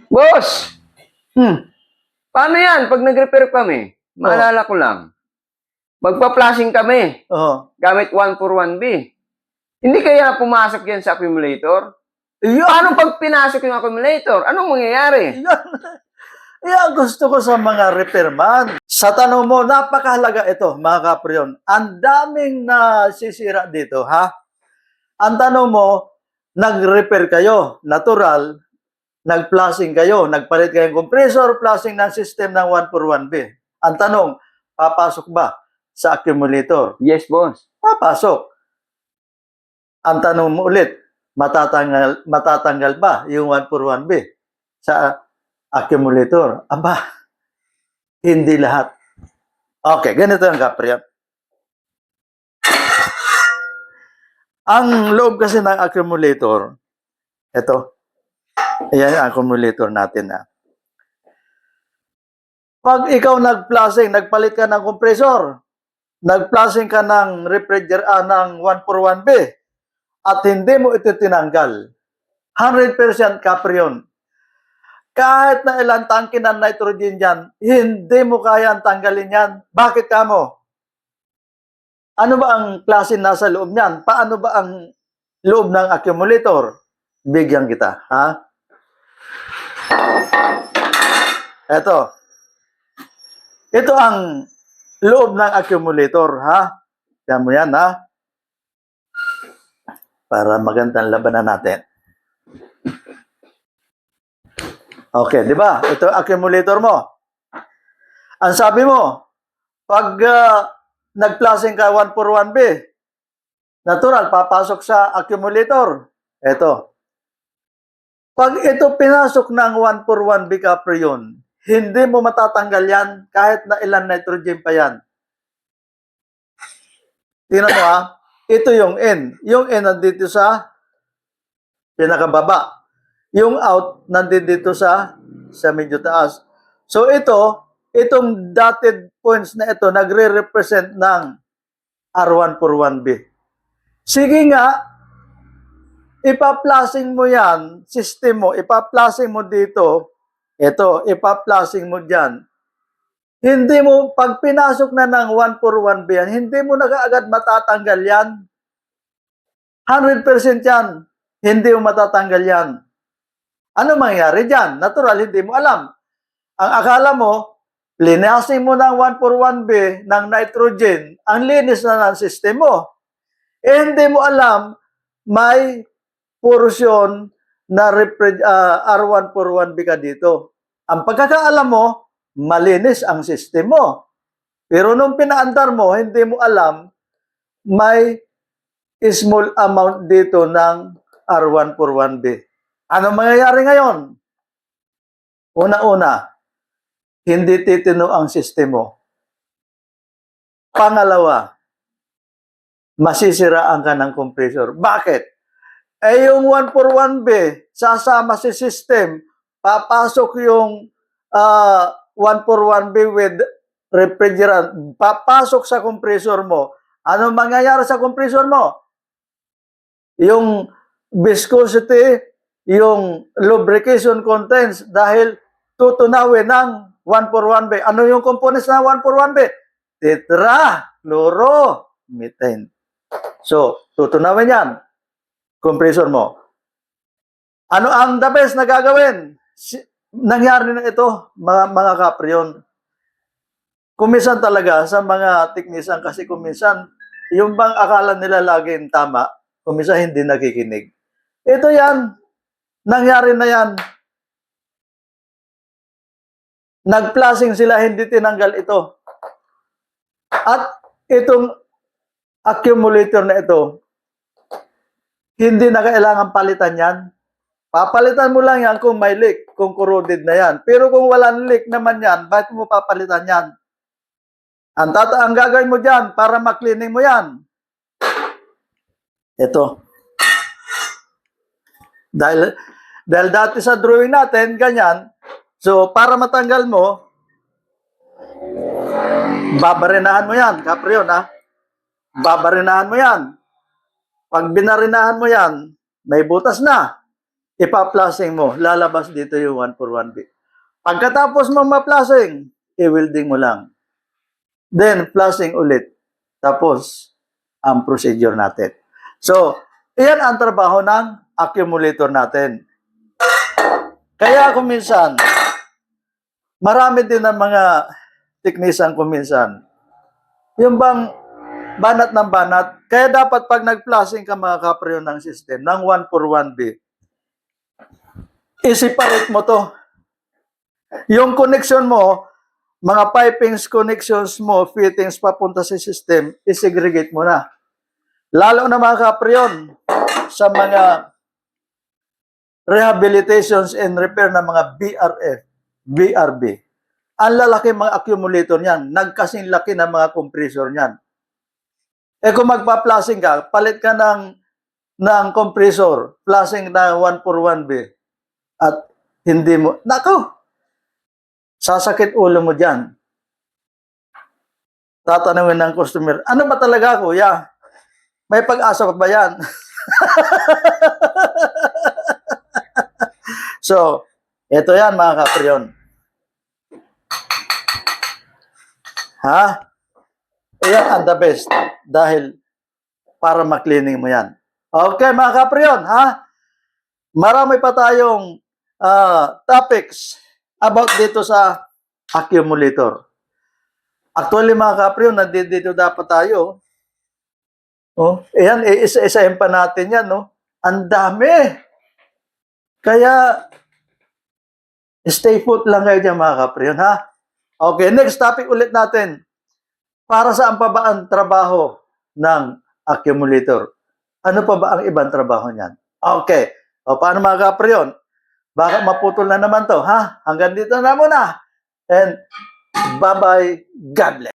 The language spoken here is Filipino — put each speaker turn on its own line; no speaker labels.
Boss,
Hmm.
paano yan? Pag nag-repair kami, maalala ko lang, magpa-flashing kami
Oh.
gamit 141B. Hindi kaya pumasok yan sa accumulator?
Iyon,
Paano pag pinasok yung accumulator? Anong mangyayari?
iyon. Yan gusto ko sa mga repairman. Sa tanong mo, napakahalaga ito, mga kapryon. Ang daming nasisira dito, ha? Ang tanong mo, nag-repair kayo, natural, nag-flushing kayo, nagpalit kayong compressor, flushing ng system ng 141B. Ang tanong, papasok ba sa accumulator?
Yes, boss.
Papasok. Ang tanong mo ulit, matatanggal ba yung 141B sa accumulator? Aba, hindi lahat. Okay, ganito ang kapryan. Ang loob kasi ng accumulator, ito, ayan ang accumulator natin na. Pag ikaw nag-flushing, nagpalit ka ng compressor, nag-flushing ka ng ng 141B, at hindi mo ito tinanggal, 100% kapryon. Kahit na ilang tangke ng nitrogen yan, hindi mo kayang tanggalin yan. Bakit ka mo? Ano ba ang klase nasa loob niyan? Paano ba ang loob ng accumulator? Bigyan kita, ha? Ito. Ito ang loob ng accumulator, ha? Yan mo yan, ha? Para magandang labanan natin. Okay, di ba? Ito ang accumulator mo. Ang sabi mo, pag nag-flushing ka 141B, natural, papasok sa accumulator. Ito. Pag ito pinasok ng 141B kapryon, hindi mo matatanggal yan kahit na ilan nitrogen pa yan. Tingnan mo ha, ito yung N. Yung N nandito sa pinakababa. Yung out nandito sa medyo taas. So itong dotted points na ito, nagre-represent ng R141B. Sige nga, ipa-flushing mo yan, system mo, ipa-flushing mo dito, ito, ipa-flushing mo dyan. Hindi mo, pag pinasok na ng 141B yan, hindi mo na kaagad matatanggal yan. 100% yan, hindi mo matatanggal yan. Ano mangyayari dyan? Natural, hindi mo alam. Ang akala mo, linasin mo ng 141B ng nitrogen, ang linis na ng system mo. Hindi mo alam, may portion na R141B ka dito. Ang pagkakaalam mo, malinis ang system mo. Pero nung pinaandar mo, hindi mo alam, may small amount dito ng R141B. Ano mangyayari ngayon? Una-una, hindi titino ang system mo. Pangalawa, masisiraan ka ng compressor. Bakit? Eh yung 141B, sasama si system, papasok yung 141B with refrigerant, papasok sa compressor mo. Ano mangyayari sa compressor mo? Yung viscosity, yung lubrication contents, dahil tutunawin ng 141B. Ano yung components ng 141B? Tetrachloromethane. So, tutunawin yan. Compressor mo. Ano ang the best na gagawin? Nangyari na ito, mga kapryon. Kuminsan talaga sa mga teknisyan, kasi kuminsan, yung bang akala nila laging tama, kuminsan hindi nakikinig. Ito yan. Nangyari na yan. Nag-flushing sila, hindi tinanggal ito. At itong accumulator na ito, hindi na kailangan palitan yan. Papalitan mo lang yan kung may leak, kung corroded na yan. Pero kung walang leak naman yan, bakit mo papalitan yan? Ang gagawin mo dyan para maklining mo yan. Ito. Dahil dati sa drawing natin, ganyan. So, para matanggal mo, babarinahan mo yan. Kapryon, ha? Babarinahan mo yan. Pag binarinahan mo yan, may butas na. ipa-plasing mo, lalabas dito yung 141B. Pagkatapos mo ma-plasing, i-welding mo lang. Then, plasing ulit. Tapos, ang procedure natin. So, iyan ang trabaho ng accumulator natin. Kaya kung minsan, marami din ng mga teknisan kung minsan, yung bang banat ng banat, kaya dapat pag nag-plasing ka mga kapryo ng system, ng 141B, i-separate mo to. Yung connection mo, mga pipings connections mo, fittings papunta sa system, i-segregate mo na. Lalo na mga kapryon, sa mga rehabilitations and repair ng mga BRF, BRB. Ang lalaki mga accumulator niyan, nagkasing laki ng mga compressor niyan. Eh kung magpa-plasing ka, palit ka ng compressor, plasing na 141B, at hindi mo, nako, sasakit ulo mo dyan. Tatanungin ng customer, ano ba talaga kuya? May pag-asa pa ba yan? So, ito yan mga kapryon. Ha? Iyan ang the best dahil para maklining mo yan. Okay mga kapryon, ha? Marami pa tayong topics about dito sa accumulator. Actually mga kapryon, nandito dapat tayo. Oh, ayan, isa-isahin pa natin yan, no? Ang dami. Kaya, stay put lang kayo dyan mga kapryon, ha? Okay, next topic ulit natin. Para saan pa ba ang trabaho ng accumulator? Ano pa ba ang ibang trabaho niyan? Okay. O, paano mga kapryon? Baka maputol na naman to, ha? Hanggang dito na muna. And, bye-bye. God bless.